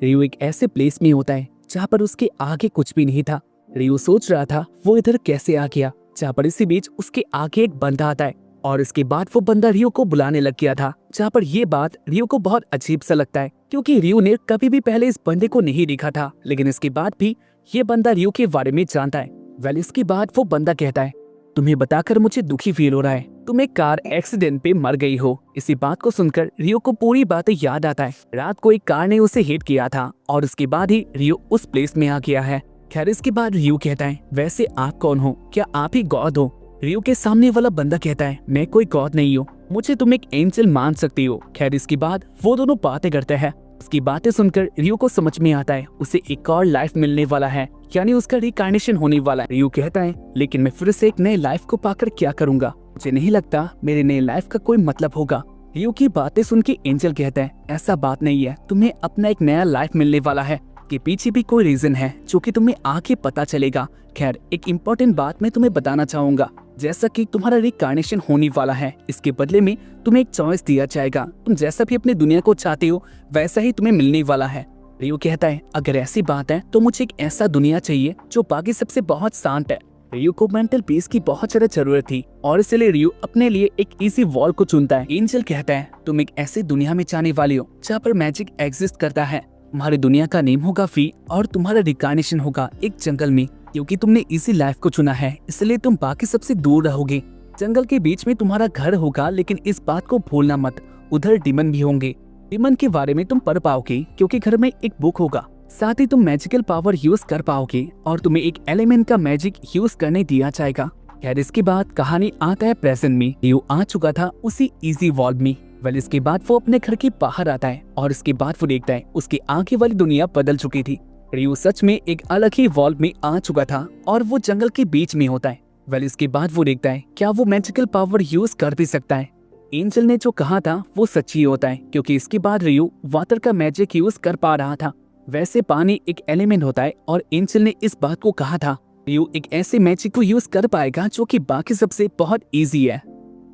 रियो एक ऐसे प्लेस में होता है जहाँ पर उसके आगे कुछ भी नहीं था। रियो सोच रहा था वो इधर कैसे आ गया, जहाँ पर इसी बीच उसके आगे एक बंदा आता है और इसके बाद वो बंदा रियो को बुलाने लग गया था। जहाँ पर ये बात रियो को बहुत अजीब सा लगता है क्योंकि रियो ने कभी भी पहले इस बंदे को नहीं देखा था, लेकिन इसके बाद भी ये बंदा रियो के बारे में जानता है। वेल इसके बाद वो बंदा कहता है, तुम्हें बताकर मुझे दुखी फील हो रहा है, तुम एक कार एक्सीडेंट पे मर गई हो। इसी बात को सुनकर रियो को पूरी बातें याद आता है। रात को एक कार ने उसे हिट किया था और उसके बाद ही रियो उस प्लेस में आ गया है। खैर इसके बाद रियो कहता है, वैसे आप कौन हो, क्या आप ही गॉड हो? रियो के सामने वाला बंदा कहता है, मैं कोई गॉड नहीं हूँ, मुझे तुम एक एंजल मान सकती हो। खैर इसके बाद वो दोनों बातें करते हैं। उसकी बातें सुनकर रियो को समझ में आता है उसे एक और लाइफ मिलने वाला है, यानी उसका रिकार्नेशन होने वाला है। रियो कहता है, लेकिन मैं फिर से एक नए लाइफ को पाकर क्या करूंगा? मुझे नहीं लगता मेरे नए लाइफ का कोई मतलब होगा। रियो की बातें सुन के एंजल कहता है, ऐसा बात नहीं है, तुम्हें अपना एक नया लाइफ मिलने वाला है, के पीछे भी कोई रीजन है जो कि तुम्हें आगे पता चलेगा। खैर एक इम्पोर्टेंट बात मैं तुम्हें बताना चाहूंगा, जैसा कि तुम्हारा रिकार्नेशन होने वाला है, इसके बदले में तुम्हें एक चॉइस दिया जाएगा, तुम जैसा भी अपनी दुनिया को चाहते हो वैसा ही तुम्हें मिलने वाला है। रियो कहता है, अगर ऐसी बात है तो मुझे एक ऐसा दुनिया चाहिए जो बाकी सबसे बहुत शांत है। रियो को मेंटल पीस की बहुत ज्यादा जरूरत थी और इसलिए रियो अपने लिए एक इजी वॉल को चुनता है। एंजल कहता है, तुम एक ऐसी दुनिया में जाने वाली हो जहाँ पर मैजिक एग्जिस्ट करता है, तुम्हारी दुनिया का नेम होगा फी और तुम्हारा रिकार्नेशन होगा एक जंगल में। क्योंकि तुमने इसी लाइफ को चुना है इसलिए तुम बाकी सबसे दूर रहोगे। जंगल के बीच में तुम्हारा घर होगा, लेकिन इस बात को भूलना मत, उधर डिमन भी होंगे। डिमन के बारे में तुम पढ़ पाओगे क्योंकि घर में एक बुक होगा। साथ ही तुम मैजिकल पावर यूज कर पाओगे और तुम्हें एक एलिमेंट का मैजिक यूज करने दिया जाएगा। खैर इसके बाद कहानी आता है प्रेजेंट में। रियो आ चुका था उसी इजी वॉल्व में। वेल इसके बाद वो अपने घर के बाहर आता है और इसके बाद वो देखता है उसकी आगे वाली दुनिया बदल चुकी थी। रियो सच में एक अलग ही वॉल्व में आ चुका था और वो जंगल के बीच में होता है। वेल इसके बाद वो देखता है क्या वो मैजिकल पावर यूज कर भी सकता है। एंजल ने जो कहा था वो सच्ची होता है क्योंकि इसके बाद रियो वाटर का मैजिक यूज कर पा रहा था। वैसे पानी एक एलिमेंट होता है और एंजल ने इस बात को कहा था रियो एक ऐसे मैजिक को यूज कर पाएगा जो कि बाकी सबसे बहुत इजी है।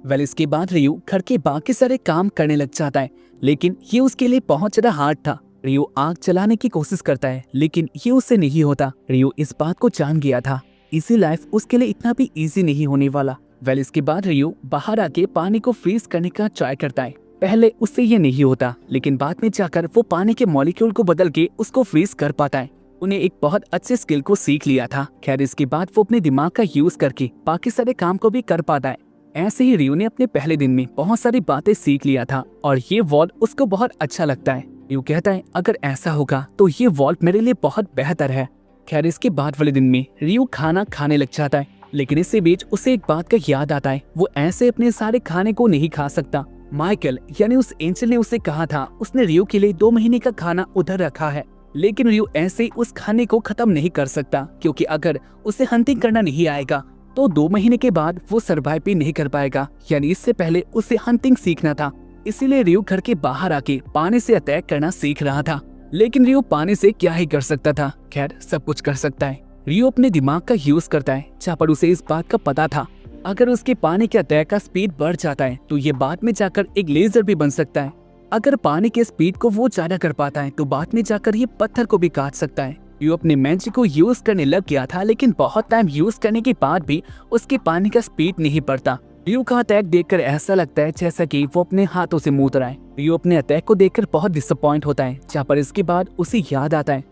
वेल इसके बाद रियो घर के बाकी सारे काम करने लग जाता है, लेकिन ये उसके लिए बहुत ज्यादा हार्ड था। रियो आग चलाने की कोशिश करता है लेकिन ये उससे नहीं होता। रियो इस बात को जान गया था इसी लाइफ उसके लिए इतना भी इजी नहीं होने वाला। वेल इसके बाद रियो बाहर आके पानी को फ्रीज करने का ट्राई करता है। पहले उससे ये नहीं होता, लेकिन बाद में जाकर वो पानी के मॉलिक्यूल को बदल के उसको फ्रीज कर पाता है। उन्हें एक बहुत अच्छे स्किल को सीख लिया था। खैर इसके बाद वो अपने दिमाग का यूज करके बाकी सारे काम को भी कर पाता है। ऐसे ही रियो ने अपने पहले दिन में बहुत सारी बातें सीख लिया था और ये वॉल उसको बहुत अच्छा लगता है। रियो कहता है, अगर ऐसा होगा तो ये वॉल मेरे लिए बहुत बेहतर है। खैर इसके बाद वाले दिन में रियो खाना खाने लग जाता है, लेकिन इससे बीच उसे एक बात का याद आता है, वो ऐसे अपने सारे खाने को नहीं खा सकता। माइकल यानी उस एंजल ने उसे कहा था उसने रियो के लिए 2 महीने का खाना उधर रखा है, लेकिन रियो ऐसे ही उस खाने को खत्म नहीं कर सकता क्योंकि अगर उसे हंटिंग करना नहीं आएगा तो 2 महीने के बाद वो सर्वाइव भी नहीं कर पाएगा। यानी इससे पहले उसे हंटिंग सीखना था। इसीलिए रियो घर के बाहर आके पानी से अटैक करना सीख रहा था, लेकिन रियो पानी से क्या ही कर सकता था। खैर सब कुछ कर सकता है। रियो अपने दिमाग का यूज करता है, जहाँ पर उसे इस बात का पता था अगर उसके पानी के अटैक का स्पीड बढ़ जाता है तो ये बाद में जाकर एक लेजर भी बन सकता है। अगर पानी के स्पीड को वो ज्यादा कर पाता है तो बाद में जाकर ये पत्थर को भी काट सकता है। रियो अपने मैजिक को यूज करने लग गया था, लेकिन बहुत टाइम यूज करने के बाद भी उसके पानी का स्पीड नहीं बढ़ता। रियो का अटैक देखकर ऐसा लगता है जैसा कि वो अपने हाथों से मुंह रहा है। रियो अपने अटैक को देखकर बहुत डिसअपॉइंट होता है, जहाँ पर इसके बाद उसे याद आता है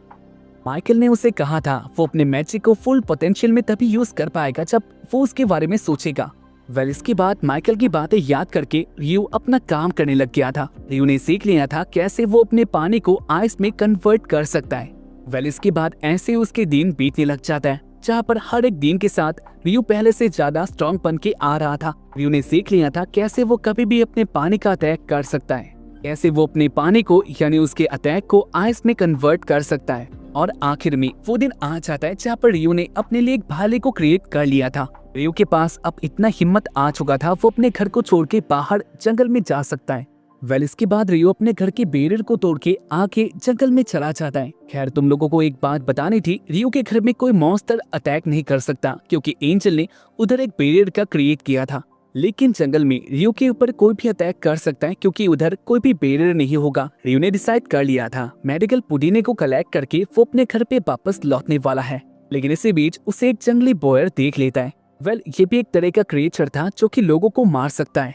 माइकल ने उसे कहा था वो अपने मैजिक को फुल पोटेंशियल में तभी यूज कर पाएगा जब वो उसके बारे में सोचेगा। वेल इसके बाद माइकल की बातें याद करके रियो अपना काम करने लग गया था। रियो ने सीख लिया था कैसे वो अपने पानी को आइस में कन्वर्ट कर सकता है। वेल इसके बाद ऐसे उसके दिन बीतने लग जाता है, जहाँ पर हर एक दिन के साथ रियो पहले से ज्यादा स्ट्रॉन्ग बन के आ रहा था। रियो ने सीख लिया था कैसे वो कभी भी अपने पानी का अटैक कर सकता है, कैसे वो अपने पानी को यानी उसके अटैक को आइस में कन्वर्ट कर सकता है। और आखिर में वो दिन आ जाता है जहाँ पर रियो ने अपने लिए एक भाले को क्रिएट कर लिया था। रियो के पास अब इतना हिम्मत आ चुका था वो अपने घर को छोड़ के बाहर जंगल में जा सकता है। वेल इसके बाद रियो अपने घर के बैरियर को तोड़ के आके जंगल में चला जाता है। खैर तुम लोगों को एक बात बतानी थी, रियो के घर में कोई मॉन्स्टर अटैक नहीं कर सकता क्योंकि एंजल ने उधर एक बैरियर का क्रिएट किया था। लेकिन जंगल में रियो के ऊपर कोई भी अटैक कर सकता है क्योंकि उधर कोई भी बैरियर नहीं होगा। रियो ने डिसाइड कर लिया था मेडिकल पुदीने को कलेक्ट करके वो अपने घर पे वापस लौटने वाला है। लेकिन इसी बीच उसे एक जंगली बॉयर देख लेता है। ये भी एक तरह का क्रिएचर था जो कि लोगों को मार सकता है।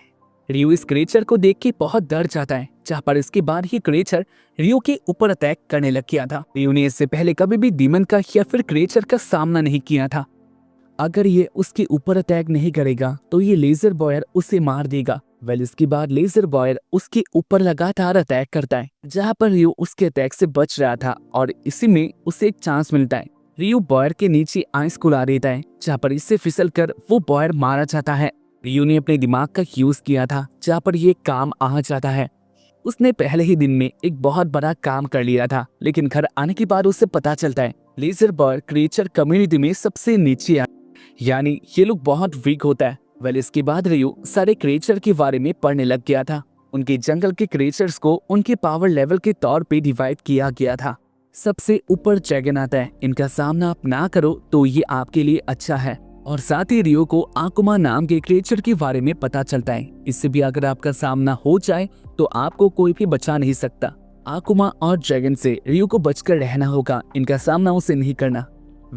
रियो इस क्रिएचर को देख के बहुत डर जाता है, जहाँ पर इसके बाद ही क्रिएचर रियो के ऊपर अटैक करने लग गया था। रियो ने इससे पहले कभी भी डीमन का या फिर क्रिएचर का सामना नहीं किया था। अगर ये उसके ऊपर अटैक नहीं करेगा तो ये लेजर बॉयर उसे मार देगा। इसके बाद लेजर बॉयर उसके ऊपर लगातार अटैक करता है, जहाँ पर रियो उसके अटैक से बच रहा था और इसी में उसे एक चांस मिलता है। रियो बॉयर के नीचे आइस खुला देता है, जहाँ पर इससे फिसल कर वो बॉयर मारा जाता है। रियो ने अपने दिमाग का यूज किया था, जहाँ पर ये काम आ जाता है। उसने पहले ही दिन में एक बहुत बड़ा काम कर लिया था, लेकिन घर आने के बाद उसे पता चलता है लेजर बॉयर क्रिएचर कम्युनिटी में सबसे नीचे है, यानी ये लोग बहुत वीक होता है। इसके बाद रियो सारे क्रिएचर के बारे में पढ़ने लग गया था। उनके जंगल के क्रिएचर्स को उनके पावर लेवल के तौर पे डिवाइड किया गया था। सबसे ऊपर ड्रैगन आता है, इनका सामना आप ना करो तो ये आपके लिए अच्छा है। और साथ ही रियो को आकुमा नाम के क्रिएचर के बारे में पता चलता है, इससे भी अगर आपका सामना हो जाए तो आपको कोई भी बचा नहीं सकता। आकुमा और ड्रैगन से रियो को बचकर रहना होगा, इनका सामना उसे नहीं करना।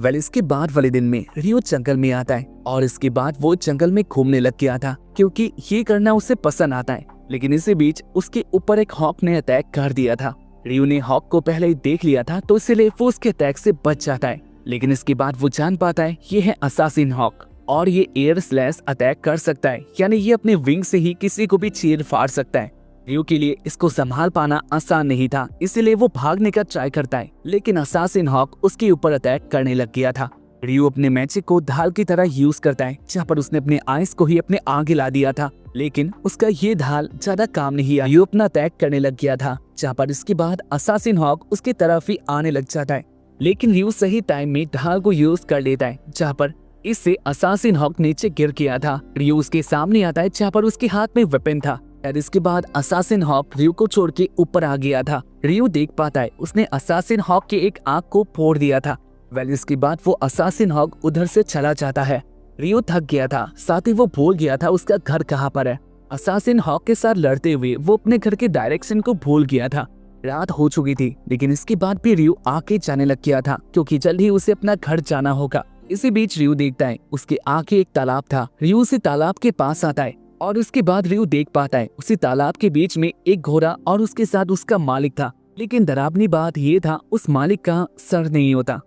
इसके बाद वाले दिन में रियो जंगल में आता है और इसके बाद वो जंगल में घूमने लग गया था क्योंकि ये करना उसे पसंद आता है। लेकिन इसी बीच उसके ऊपर एक हॉक ने अटैक कर दिया था। रियो ने हॉक को पहले ही देख लिया था तो इसलिए वो उसके अटैक से बच जाता है। लेकिन इसके बाद वो जान पाता है ये है असासिन हॉक और ये एयर स्लैश अटैक कर सकता है, यानी ये अपने विंग से ही किसी को भी चीर फाड़ सकता है। रियो के लिए इसको संभाल पाना आसान नहीं था, इसीलिए वो भागने का ट्राई करता है, लेकिन असासिन हॉक उसके ऊपर अटैक करने लग गया था। रियो अपने मैजिक को ढाल की तरह यूज करता है, जहाँ पर उसने अपने आइस को ही अपने आगे ला दिया था, लेकिन उसका ये ढाल ज्यादा काम नहीं आया। रियो अपना अटैक करने लग गया था, जहाँ पर इसके बाद असासिन हॉक उसकी तरफ ही आने लग जाता है, लेकिन रियो सही टाइम में ढाल को यूज कर लेता है, जहाँ पर इससे असासिन हॉक नीचे गिर गया था। रियो उसके सामने आता है, जहाँ पर उसके हाथ में वेपन था और इसके बाद असासिन हॉक रियो को छोड़ के ऊपर आ गया था। रियो देख पाता है उसने असासिन हॉक के एक आंख को फोड़ दिया था। इसके बाद वो असासिन हॉक उधर से चला जाता है। रियो थक गया था, साथ ही वो भूल गया था उसका घर कहाँ पर है। असासिन हॉक के साथ लड़ते हुए वो अपने घर के डायरेक्शन को भूल गया था। रात हो चुकी थी, लेकिन इसके बाद भी रियो आगे जाने लग गया था क्योंकि जल्द ही उसे अपना घर जाना होगा। इसी बीच रियो देखता है उसके आगे एक तालाब था। रियो उसी तालाब के पास आता है और उसके बाद रियो देख पाता है उसी तालाब के बीच में एक घोड़ा और उसके साथ उसका मालिक था। लेकिन डरावनी बात ये था उस मालिक का सर नहीं होता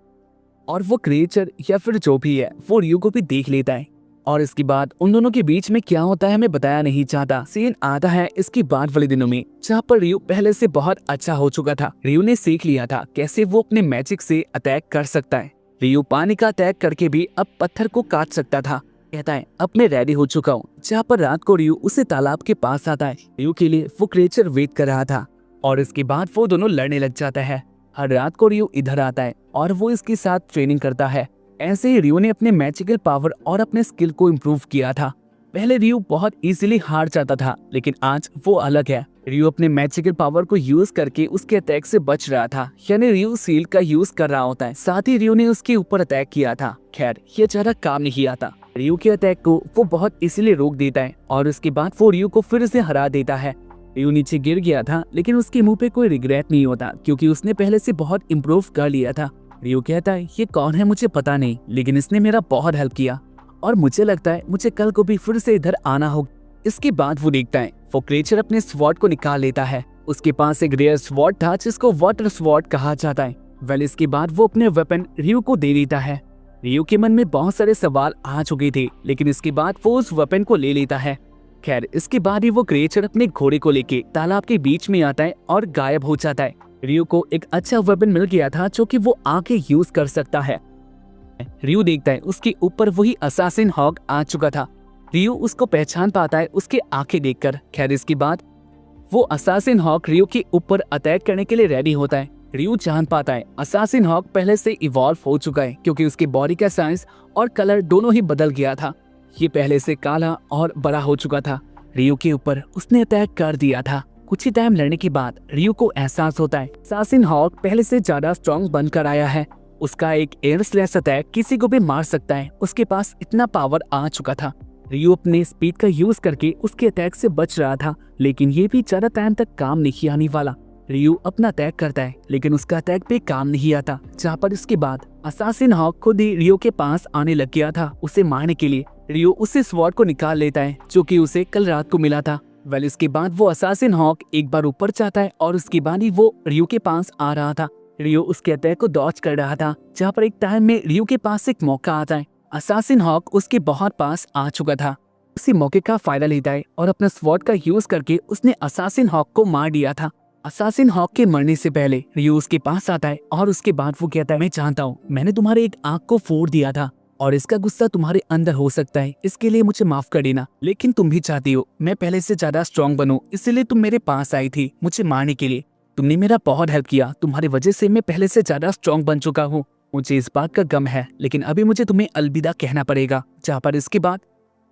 और वो क्रिएचर या फिर जो भी है वो रियो को भी देख लेता है। और इसके बाद उन दोनों के बीच में क्या होता है हमें बताया नहीं चाहता। सीन आता है इसके बाद वाले दिनों में, जहाँ पर रियो पहले से बहुत अच्छा हो चुका था। रियो ने सीख लिया था कैसे वो अपने मैजिक से अटैक कर सकता है। रियो पानी का अटैक करके भी अब पत्थर को काट सकता था। कहता है अब मैं रेडी हो चुका हूँ। जहाँ पर रात को रियो उसे तालाब के पास आता है। रियो के लिए वो क्रिएचर वेट कर रहा था और इसके बाद वो दोनों लड़ने लग जाता है। हर रात को रियो इधर आता है और वो इसके साथ ट्रेनिंग करता है। ऐसे ही रियो ने अपने मैजिकल पावर और अपने स्किल को इम्प्रूव किया था। पहले रियो बहुत इजीली हार जाता था, लेकिन आज वो अलग है। रियो अपने मैजिकल पावर को यूज करके उसके अटैक से बच रहा था, यानी रियो सील का यूज कर रहा होता है। साथ ही रियो ने उसके ऊपर अटैक किया था। खैर ये ज्यादा काम नहीं आता। रियो के अटैक को वो बहुत इजीली रोक देता है और उसके बाद वो रियो को फिर से हरा देता है। रियो नीचे गिर गया था, लेकिन उसके मुंह पे कोई रिग्रेट नहीं होता क्योंकि उसने पहले से बहुत इम्प्रूव कर लिया था। रियो कहता है ये कौन है मुझे पता नहीं, लेकिन इसने मेरा बहुत हेल्प किया और मुझे लगता है मुझे कल को भी फिर से इधर आना होगा। इसके बाद वो देखता है वो क्रिएचर अपने स्वॉर्ड को निकाल लेता है। उसके पास एक रेयर स्वॉर्ड था जिसको वाटर स्वॉर्ड कहा जाता है। इसके बाद वो अपने वेपन रियो को दे देता है। रियो के मन में बहुत सारे सवाल आ चुके थे, लेकिन इसके बाद वो उस वेपन को ले लेता है। खैर इसके बाद ही वो क्रिएचर अपने घोड़े को लेके तालाब के बीच में आता है और गायब हो जाता है। रियो को एक अच्छा वेपन मिल गया था जो कि वो आगे यूज कर सकता है। रियो देखता है उसके ऊपर वही असासिन हॉक आ चुका था। रियो उसको पहचान पाता है उसके आंखें देखकर। खैर इसके बाद वो असासिन हॉक रियो के ऊपर अटैक करने के लिए रेडी होता है। रियो जान पाता है असासिन हॉक पहले से इवॉल्व हो चुका है क्योंकि उसकी बॉडी का साइज और कलर दोनों ही बदल गया था। ये पहले से काला और बड़ा हो चुका था। रियो के ऊपर उसने अटैक कर दिया था। कुछ ही टाइम लड़ने के बाद रियो को एहसास होता है असासिन हॉक पहले से ज्यादा स्ट्रॉन्ग बनकर आया है। उसका एक एयर स्लैश अटैक किसी को भी मार सकता है। उसके पास इतना पावर आ चुका था। रियो अपने स्पीड का यूज करके उसके अटैक से बच रहा था, लेकिन ये भी ज्यादा टाइम तक काम नहीं आने वाला। रियो अपना अटैक करता है लेकिन उसका अटैक पे काम नहीं आता, जहाँ पर इसके बाद असासिन हॉक खुद ही रियो के पास आने लग गया था उसे मारने के लिए। रियो उसे स्वॉर्ड को निकाल लेता है जो कि उसे कल रात को मिला था। वेल इसके बाद वो असासिन हॉक एक बार ऊपर जाता है और उसके बाद ही वो रियो के पास आ रहा था। रियो उसके अटैक को डॉज कर रहा था, जहाँ पर एक टाइम में रियो के पास एक मौका आता है। असासिन हॉक उसके बहुत पास आ चुका था। उसी मौके का फायदा लेता है और अपना स्वॉर्ड का यूज करके उसने असासिन हॉक को मार दिया था। असासिन हॉक के मरने से पहले रियो उसके पास आता है और उसके बाद वो कहता है, मैं जानता हूँ मैंने तुम्हारे एक आंख को फोड़ दिया था और इसका गुस्सा तुम्हारे अंदर हो सकता है, इसके लिए मुझे माफ कर देना, लेकिन तुम भी चाहती हो मैं पहले से ज्यादा स्ट्रॉन्ग बनूं, इसलिए तुम मेरे पास आई थी मुझे मारने के लिए। तुमने मेरा बहुत हेल्प किया, तुम्हारी वजह से मैं पहले से ज्यादा स्ट्रॉन्ग बन चुका हूँ। मुझे इस बात का गम है, लेकिन अभी मुझे तुम्हें अलविदा कहना पड़ेगा। जहाँ पर इसके बाद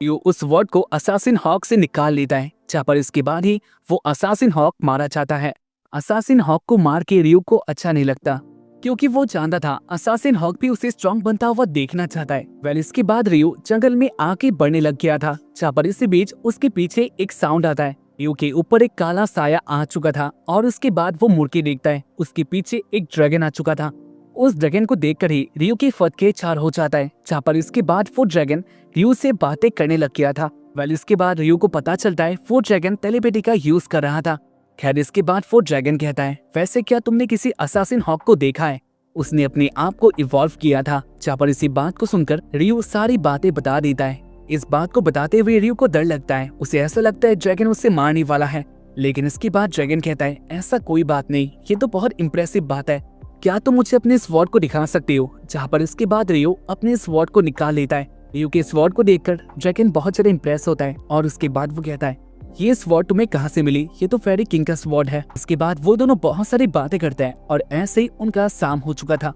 रियो उस वर्ड को असासिन हॉक से निकाल लेता है, जहाँ पर इसके बाद ही वो असासिन हॉक मारा चाहता है। असासिन हॉक को मार के रियो को अच्छा नहीं लगता, क्योंकि वो जानता था असासिन हॉक भी उसे स्ट्रॉन्ग बनता हुआ देखना चाहता है। वेल इसके बाद रियो जंगल में आके बढ़ने लग गया था, जहाँ पर इसी बीच उसके पीछे एक साउंड आता है। रियो के ऊपर एक काला साया आ चुका था और उसके बाद वो मुड़ के देखता है, उसके पीछे एक ड्रैगन आ चुका था। उस ड्रैगन को देखकर ही रियो की फटके चार हो जाता है, जहाँ पर इसके बाद वो ड्रैगन रियो से बातें करने लग गया था। वेल इसके बाद रियो को पता चलता है वो ड्रैगन टेलीपैथी का यूज कर रहा था। खैर इसके बाद वो ड्रैगन कहता है, वैसे क्या तुमने किसी असासिन हॉक को देखा है? उसने अपने आप को इवॉल्व किया था। जहाँ पर इसी बात को सुनकर रियो सारी बातें बता देता है। इस बात को बताते हुए रियो को डर लगता है, उसे ऐसा लगता है ड्रैगन उससे मारने वाला है। लेकिन इसके बाद ड्रैगन कहता है, ऐसा कोई बात नहीं, ये तो बहुत इम्प्रेसिव बात है, क्या तुम मुझे अपने स्वॉर्ड को दिखा सकते हो? जहाँ पर इसके बाद रियो अपने स्वॉर्ड को निकाल लेता है। रियो के स्वॉर्ड को देखकर ड्रैगन बहुत ज्यादा इम्प्रेस होता है और उसके बाद वो कहता है, ये स्वॉर्ड तुम्हें कहाँ से मिली? ये तो फेरी किंग का स्वॉर्ड है। इसके बाद वो दोनों बहुत सारी बातें करते हैं और ऐसे ही उनका शाम हो चुका था।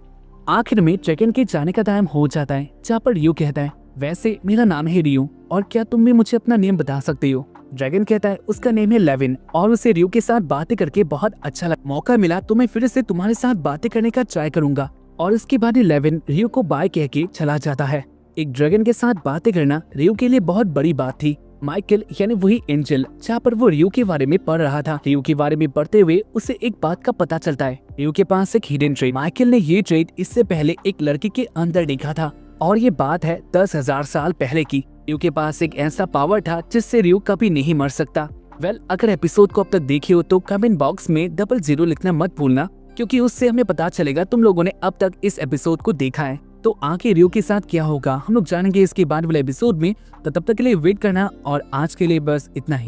आखिर में ड्रैगन के जाने का टाइम हो जाता है, जहाँ पर रियो कहता है, वैसे मेरा नाम है रियो और क्या तुम भी मुझे अपना नेम बता सकते हो? ड्रैगन कहता है उसका नेम है लेविन और उसे रियो के साथ बातें करके बहुत अच्छा लगा। मौका मिला तो मैं फिर से तुम्हारे साथ बातें करने का ट्राई करूंगा। और इसके बाद लेविन रियो को बाय कह के चला जाता है। एक ड्रैगन के साथ बातें करना रियो के लिए बहुत बड़ी बात थी। माइकल यानी वही एंजल, जहाँ पर वो रियो के बारे में पढ़ रहा था। रियो के बारे में पढ़ते हुए उसे एक बात का पता चलता है, रियो के पास एक हिडन ट्रेड। माइकल ने ये ट्रेड इससे पहले एक लड़की के अंदर देखा था और ये बात है 10,000 साल पहले की। रियो के पास एक ऐसा पावर था जिससे रियो कभी नहीं मर सकता। वेल अगर एपिसोड को अब तक देखे हो तो कमेंट बॉक्स में 00 लिखना मत भूलना, क्योंकि उससे हमें पता चलेगा तुम लोगों ने अब तक इस एपिसोड को देखा है। तो आगे रियो के साथ क्या होगा हम लोग जानेंगे इसके बाद वाले एपिसोड में। तो तब तक के लिए वेट करना और आज के लिए बस इतना ही।